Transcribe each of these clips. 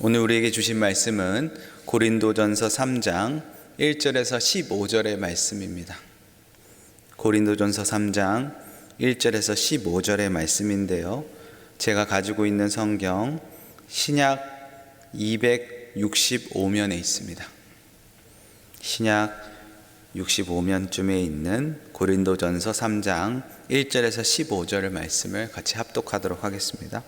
오늘 우리에게 주신 말씀은 고린도전서 3장 1절에서 15절의 말씀입니다. 고린도전서 3장 1절에서 15절의 말씀인데요, 제가 가지고 있는 성경 신약 265면에 있습니다. 신약 65면쯤에 있는 고린도전서 3장 1절에서 15절의 말씀을 같이 합독하도록 하겠습니다.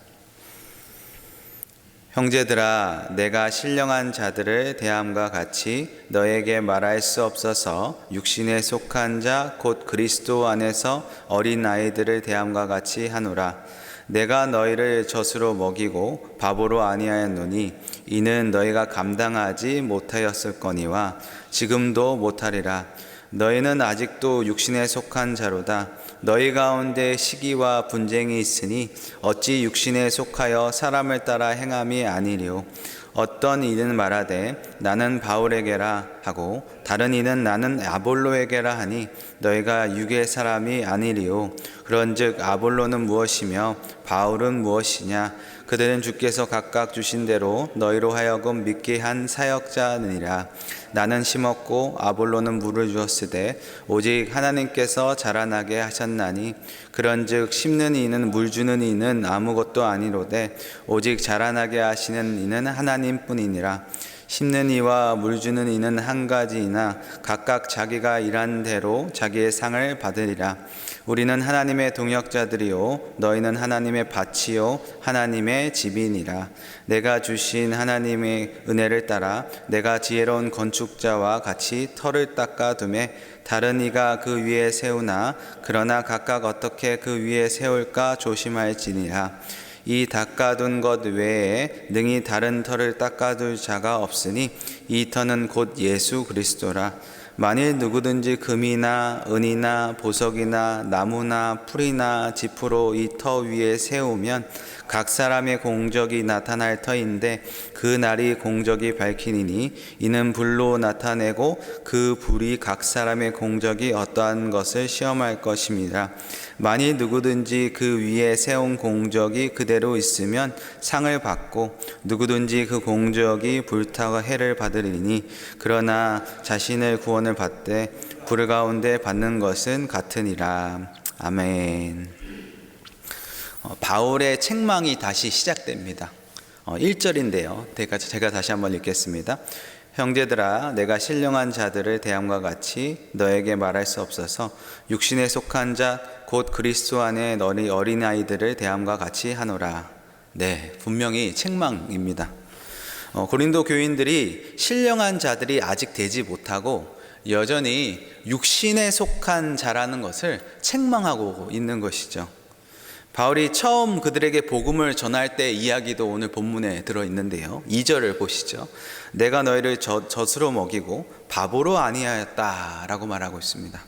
형제들아, 내가 신령한 자들을 대함과 같이 너에게 말할 수 없어서 육신에 속한 자 곧 그리스도 안에서 어린 아이들을 대함과 같이 하노라. 내가 너희를 젖으로 먹이고 밥으로 아니하였노니 이는 너희가 감당하지 못하였을거니와 지금도 못하리라. 너희는 아직도 육신에 속한 자로다. 너희 가운데 시기와 분쟁이 있으니 어찌 육신에 속하여 사람을 따라 행함이 아니리요. 어떤 이는 말하되 나는 바울에게라 하고 다른 이는 나는 아볼로에게라 하니 너희가 육의 사람이 아니리요. 그런즉 아볼로는 무엇이며 바울은 무엇이냐? 그들은 주께서 각각 주신 대로 너희로 하여금 믿게 한 사역자니라. 나는 심었고 아볼로는 물을 주었으되 오직 하나님께서 자라나게 하셨나니 그런즉 심는 이는 물 주는 이는 아무것도 아니로되 오직 자라나게 하시는 이는 하나님뿐이니라. 심는 이와 물 주는 이는 한 가지이나 각각 자기가 일한 대로 자기의 상을 받으리라. 우리는 하나님의 동역자들이요 너희는 하나님의 밭이요 하나님의 집이니라. 내가 주신 하나님의 은혜를 따라 내가 지혜로운 건축자와 같이 터를 닦아두매 다른 이가 그 위에 세우나 그러나 각각 어떻게 그 위에 세울까 조심할지니라. 이 닦아둔 것 외에 능히 다른 터를 닦아둘 자가 없으니 이 터는 곧 예수 그리스도라. 만일 누구든지 금이나 은이나 보석이나 나무나 풀이나 지푸로 이 터 위에 세우면 각 사람의 공적이 나타날 터인데 그 날이 공적이 밝히니니 이는 불로 나타내고 그 불이 각 사람의 공적이 어떠한 것을 시험할 것입니다. 만일 누구든지 그 위에 세운 공적이 그대로 있으면 상을 받고 누구든지 그 공적이 불타가 해를 받으리니 그러나 자신의 구원을 받되 불 가운데 받는 것은 같으니라. 아멘. 바울의 책망이 다시 시작됩니다. 1절인데요. 제가 다시 한번 읽겠습니다. 형제들아, 내가 신령한 자들을 대함과 같이 너에게 말할 수 없어서 육신에 속한 자 곧 그리스도 안에 너희 어린아이들을 대함과 같이 하노라. 네, 분명히 책망입니다. 고린도 교인들이 신령한 자들이 아직 되지 못하고 여전히 육신에 속한 자라는 것을 책망하고 있는 것이죠. 바울이 처음 그들에게 복음을 전할 때 이야기도 오늘 본문에 들어있는데요, 2절을 보시죠. 내가 너희를 젖으로 먹이고 밥으로 아니하였다 라고 말하고 있습니다.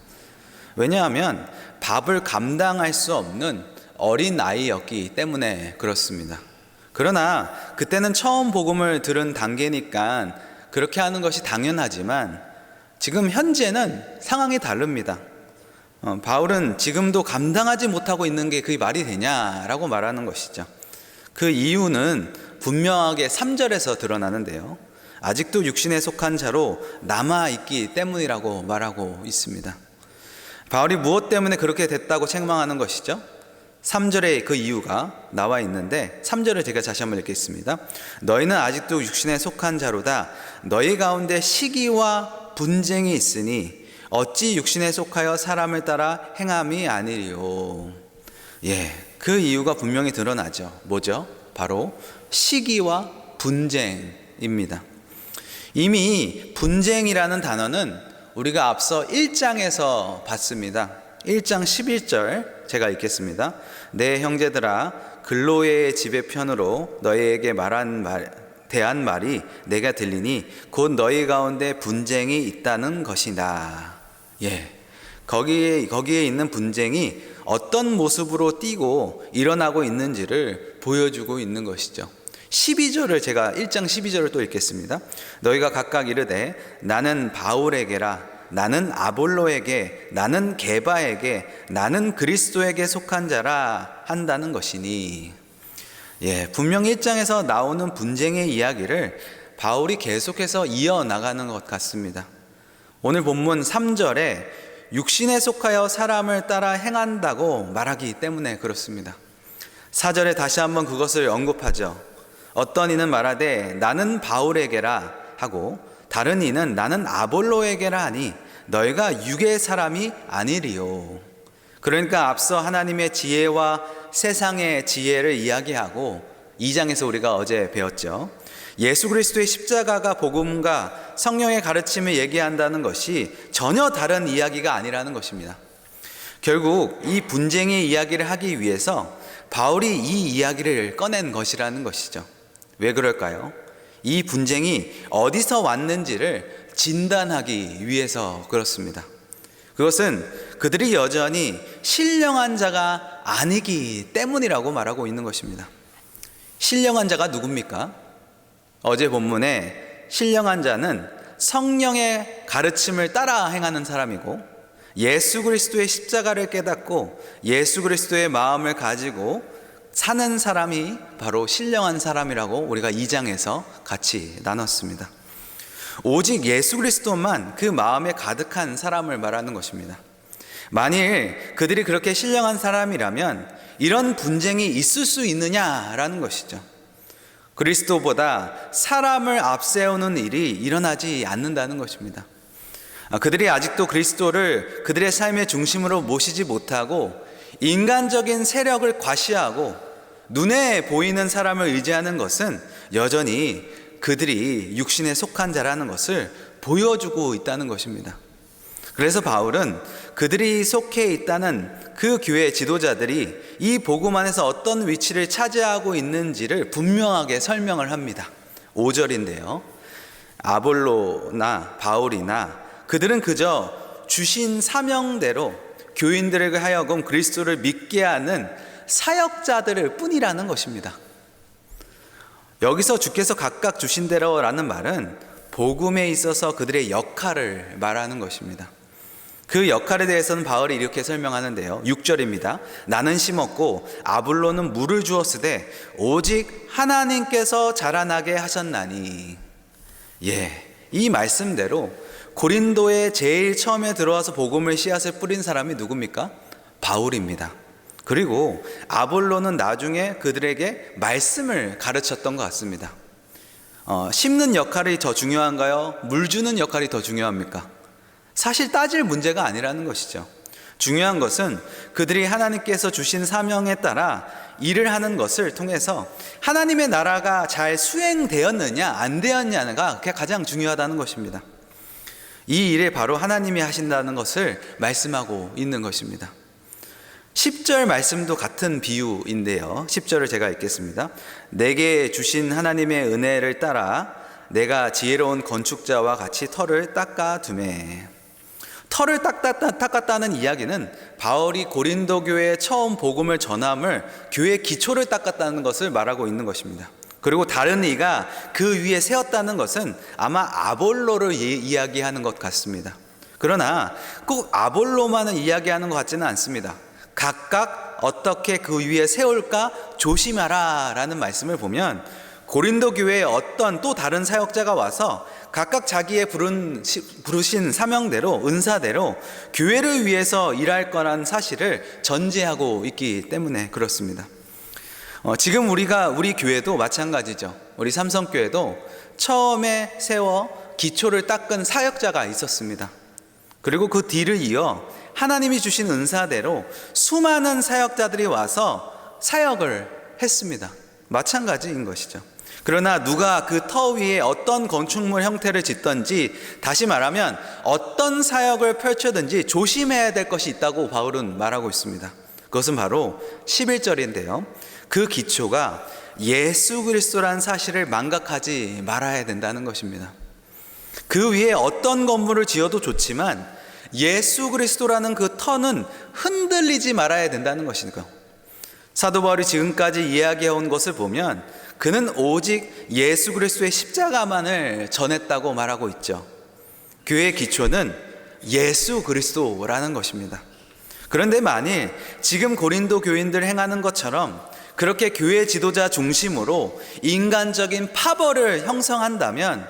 왜냐하면 밥을 감당할 수 없는 어린 아이였기 때문에 그렇습니다. 그러나 그때는 처음 복음을 들은 단계니까 그렇게 하는 것이 당연하지만 지금 현재는 상황이 다릅니다. 바울은 지금도 감당하지 못하고 있는 게 그게 말이 되냐라고 말하는 것이죠. 그 이유는 분명하게 3절에서 드러나는데요, 아직도 육신에 속한 자로 남아있기 때문이라고 말하고 있습니다. 바울이 무엇 때문에 그렇게 됐다고 책망하는 것이죠? 3절에 그 이유가 나와 있는데 3절을 제가 다시 한번 읽겠습니다. 너희는 아직도 육신에 속한 자로다. 너희 가운데 시기와 분쟁이 있으니 어찌 육신에 속하여 사람을 따라 행함이 아니리요. 그 이유가 분명히 드러나죠. 뭐죠? 바로 시기와 분쟁입니다. 이미 분쟁이라는 단어는 우리가 앞서 1장에서 봤습니다. 1장 11절 제가 읽겠습니다. 내 형제들아, 글로의 집의 편으로 너희에게 대한 말이 내가 들리니 곧 너희 가운데 분쟁이 있다는 것이다. 거기에 있는 분쟁이 어떤 모습으로 띄고 일어나고 있는지를 보여주고 있는 것이죠. 12절을 제가 1장 12절을 또 읽겠습니다. 너희가 각각 이르되 나는 바울에게라, 나는 아볼로에게, 나는 게바에게, 나는 그리스도에게 속한 자라 한다는 것이니. 분명히 1장에서 나오는 분쟁의 이야기를 바울이 계속해서 이어나가는 것 같습니다. 오늘 본문 3절에 육신에 속하여 사람을 따라 행한다고 말하기 때문에 그렇습니다. 4절에 다시 한번 그것을 언급하죠. 어떤 이는 말하되 나는 바울에게라 하고 다른 이는 나는 아볼로에게라 하니 너희가 육의 사람이 아니리요. 그러니까 앞서 하나님의 지혜와 세상의 지혜를 이야기하고 2장에서 우리가 어제 배웠죠. 예수 그리스도의 십자가가 복음과 성령의 가르침을 얘기한다는 것이 전혀 다른 이야기가 아니라는 것입니다. 결국 이 분쟁의 이야기를 하기 위해서 바울이 이 이야기를 꺼낸 것이라는 것이죠. 왜 그럴까요? 이 분쟁이 어디서 왔는지를 진단하기 위해서 그렇습니다. 그것은 그들이 여전히 신령한 자가 아니기 때문이라고 말하고 있는 것입니다. 신령한 자가 누굽니까? 어제 본문에 신령한 자는 성령의 가르침을 따라 행하는 사람이고 예수 그리스도의 십자가를 깨닫고 예수 그리스도의 마음을 가지고 사는 사람이 바로 신령한 사람이라고 우리가 2장에서 같이 나눴습니다. 오직 예수 그리스도만 그 마음에 가득한 사람을 말하는 것입니다. 만일 그들이 그렇게 신령한 사람이라면 이런 분쟁이 있을 수 있느냐라는 것이죠. 그리스도보다 사람을 앞세우는 일이 일어나지 않는다는 것입니다. 그들이 아직도 그리스도를 그들의 삶의 중심으로 모시지 못하고 인간적인 세력을 과시하고 눈에 보이는 사람을 의지하는 것은 여전히 그들이 육신에 속한 자라는 것을 보여주고 있다는 것입니다. 그래서 바울은 그들이 속해 있다는 그 교회 지도자들이 이 복음 안에서 어떤 위치를 차지하고 있는지를 분명하게 설명을 합니다. 5절인데요. 아볼로나 바울이나 그들은 그저 주신 사명대로 교인들에게 하여금 그리스도를 믿게 하는 사역자들일 뿐이라는 것입니다. 여기서 주께서 각각 주신 대로라는 말은 복음에 있어서 그들의 역할을 말하는 것입니다. 그 역할에 대해서는 바울이 이렇게 설명하는데요. 6절입니다. 나는 심었고 아볼로는 물을 주었으되 오직 하나님께서 자라나게 하셨나니. 이 말씀대로 고린도에 제일 처음에 들어와서 복음의 씨앗을 뿌린 사람이 누굽니까? 바울입니다. 그리고 아볼로는 나중에 그들에게 말씀을 가르쳤던 것 같습니다. 심는 역할이 더 중요한가요? 물 주는 역할이 더 중요합니까? 사실 따질 문제가 아니라는 것이죠. 중요한 것은 그들이 하나님께서 주신 사명에 따라 일을 하는 것을 통해서 하나님의 나라가 잘 수행되었느냐 안 되었느냐가 가장 중요하다는 것입니다. 이 일을 바로 하나님이 하신다는 것을 말씀하고 있는 것입니다. 10절 말씀도 같은 비유인데요. 10절을 제가 읽겠습니다. 내게 주신 하나님의 은혜를 따라 내가 지혜로운 건축자와 같이 터를 닦아두매. 터를 닦았다는 이야기는 바울이 고린도 교회에 처음 복음을 전함을 교회의 기초를 닦았다는 것을 말하고 있는 것입니다. 그리고 다른 이가 그 위에 세웠다는 것은 아마 아볼로를 이야기하는 것 같습니다. 그러나 꼭 아볼로만을 이야기하는 것 같지는 않습니다. 각각 어떻게 그 위에 세울까 조심하라 라는 말씀을 보면 고린도 교회에 어떤 또 다른 사역자가 와서 각각 자기의 부르신 사명대로 은사대로 교회를 위해서 일할 거라는 사실을 전제하고 있기 때문에 그렇습니다. 지금 우리 교회도 마찬가지죠. 우리 삼성교회도 처음에 세워 기초를 닦은 사역자가 있었습니다. 그리고 그 뒤를 이어 하나님이 주신 은사대로 수많은 사역자들이 와서 사역을 했습니다. 마찬가지인 것이죠. 그러나 누가 그 터 위에 어떤 건축물 형태를 짓든지, 다시 말하면 어떤 사역을 펼쳐든지 조심해야 될 것이 있다고 바울은 말하고 있습니다. 그것은 바로 11절인데요. 그 기초가 예수 그리스도라는 사실을 망각하지 말아야 된다는 것입니다. 그 위에 어떤 건물을 지어도 좋지만 예수 그리스도라는 그 터는 흔들리지 말아야 된다는 것이니까. 사도 바울이 지금까지 이야기해온 것을 보면 그는 오직 예수 그리스도의 십자가만을 전했다고 말하고 있죠. 교회의 기초는 예수 그리스도라는 것입니다. 그런데 만일 지금 고린도 교인들 행하는 것처럼 그렇게 교회 지도자 중심으로 인간적인 파벌을 형성한다면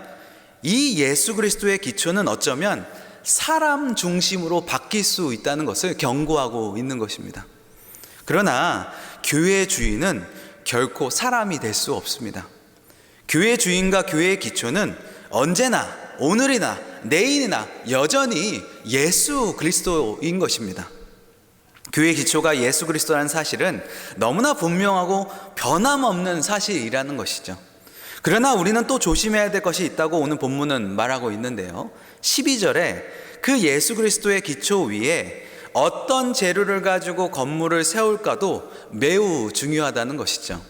이 예수 그리스도의 기초는 어쩌면 사람 중심으로 바뀔 수 있다는 것을 경고하고 있는 것입니다. 그러나 교회의 주인은 결코 사람이 될 수 없습니다. 교회의 주인과 교회의 기초는 언제나 오늘이나 내일이나 여전히 예수 그리스도인 것입니다. 교회의 기초가 예수 그리스도라는 사실은 너무나 분명하고 변함없는 사실이라는 것이죠. 그러나 우리는 또 조심해야 될 것이 있다고 오늘 본문은 말하고 있는데요. 12절에 그 예수 그리스도의 기초 위에 어떤 재료를 가지고 건물을 세울까도 매우 중요하다는 것이죠.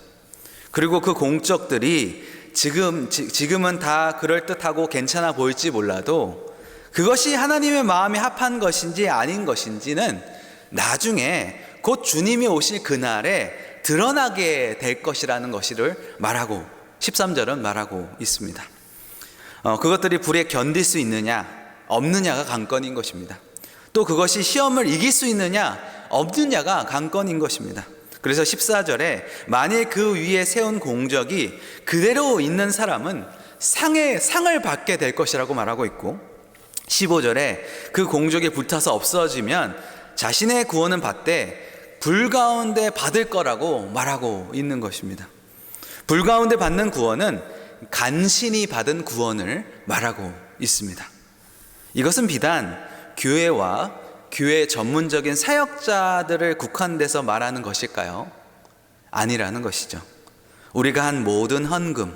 그리고 그 공적들이 지금은 다 그럴듯하고 괜찮아 보일지 몰라도 그것이 하나님의 마음에 합한 것인지 아닌 것인지는 나중에 곧 주님이 오실 그날에 드러나게 될 것이라는 것을 말하고 13절은 말하고 있습니다. 그것들이 불에 견딜 수 있느냐 없느냐가 관건인 것입니다. 또 그것이 시험을 이길 수 있느냐 없느냐가 관건인 것입니다. 그래서 14절에 만일 그 위에 세운 공적이 그대로 있는 사람은 상을 받게 될 것이라고 말하고 있고, 15절에 그 공적이 불타서 없어지면 자신의 구원은 받되 불 가운데 받을 거라고 말하고 있는 것입니다. 불 가운데 받는 구원은 간신히 받은 구원을 말하고 있습니다. 이것은 비단 교회와 교회 전문적인 사역자들을 국한돼서 말하는 것일까요? 아니라는 것이죠. 우리가 한 모든 헌금,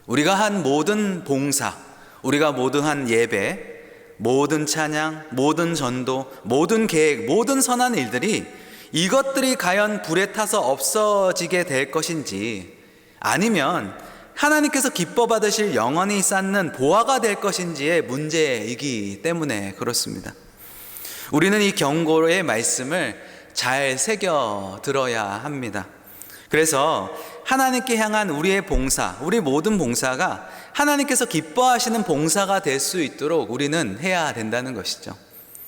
우리가 한 모든 봉사, 우리가 모든 한 예배, 모든 찬양, 모든 전도, 모든 계획, 모든 선한 일들이 이것들이 과연 불에 타서 없어지게 될 것인지 아니면 하나님께서 기뻐 받으실 영원히 쌓는 보화가 될 것인지의 문제이기 때문에 그렇습니다. 우리는 이 경고의 말씀을 잘 새겨 들어야 합니다. 그래서 하나님께 향한 우리의 봉사, 우리 모든 봉사가 하나님께서 기뻐하시는 봉사가 될 수 있도록 우리는 해야 된다는 것이죠.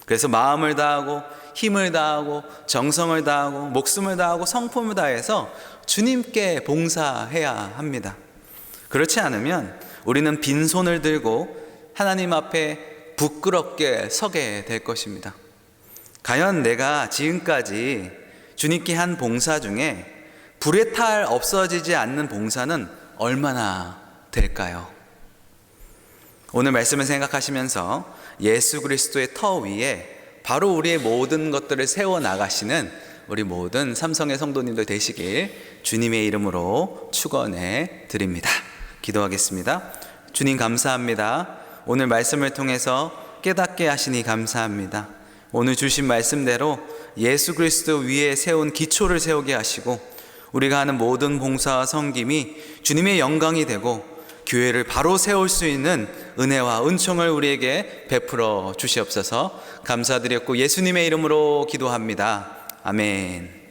그래서 마음을 다하고 힘을 다하고 정성을 다하고 목숨을 다하고 성품을 다해서 주님께 봉사해야 합니다. 그렇지 않으면 우리는 빈손을 들고 하나님 앞에 부끄럽게 서게 될 것입니다. 과연 내가 지금까지 주님께 한 봉사 중에 불에 탈 없어지지 않는 봉사는 얼마나 될까요? 오늘 말씀을 생각하시면서 예수 그리스도의 터 위에 바로 우리의 모든 것들을 세워나가시는 우리 모든 삼성의 성도님들 되시길 주님의 이름으로 축원해 드립니다. 기도하겠습니다. 주님 감사합니다. 오늘 말씀을 통해서 깨닫게 하시니 감사합니다. 오늘 주신 말씀대로 예수 그리스도 위에 세운 기초를 세우게 하시고 우리가 하는 모든 봉사와 섬김이 주님의 영광이 되고 교회를 바로 세울 수 있는 은혜와 은총을 우리에게 베풀어 주시옵소서. 감사드렸고 예수님의 이름으로 기도합니다. 아멘.